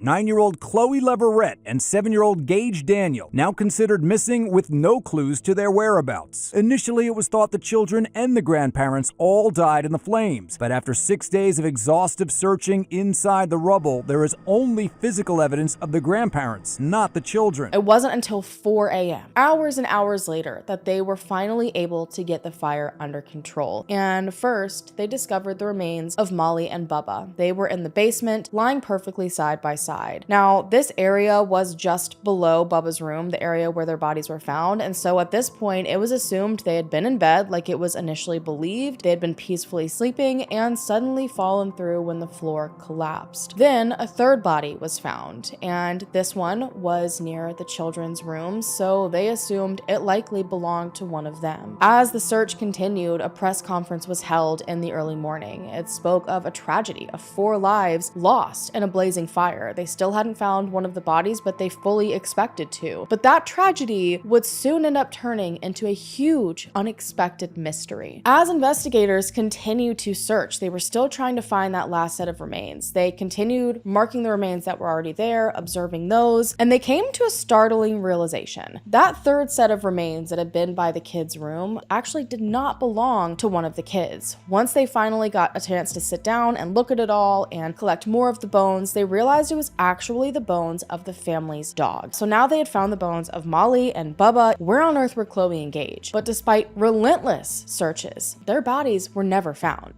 9-year-old Chloe Leverett and 7-year-old Gage Daniel, now considered missing with no clues to their whereabouts. Initially, it was thought the children and the grandparents all died in the flames, but after 6 days of exhaustive searching inside the rubble, there is only physical evidence of the grandparents, not the children. It wasn't until 4 a.m., hours and hours later, that they were finally able to get the fire under control. And first, they discovered the remains of Molly and Bubba. They were in the basement, lying perfectly side by side. Now, this area was just below Bubba's room, the area where their bodies were found, and so at this point, it was assumed they had been in bed like it was initially believed. They had been peacefully sleeping and suddenly fallen through when the floor collapsed. Then, a third body was found, and this one was near the children's rooms, so they assumed it likely belonged to one of them. As the search continued, a press conference was held in the early morning. It spoke of a tragedy of 4 lives lost in a blazing fire. They still hadn't found one of the bodies, but they fully expected to. But that tragedy would soon end up turning into a huge, unexpected mystery. As investigators continued to search, they were still trying to find that last set of remains. They continued marking the remains that were already there, observing those, and they came to a startling realization. That third set of remains that had been by the kids' room actually did not belong to one of the kids. Once they finally got a chance to sit down and look at it all and collect more of the bones, they realized it was actually the bones of the family's dog. So now they had found the bones of Molly and Bubba. Where on earth were Chloe and Gage? But despite relentless searches, their bodies were never found.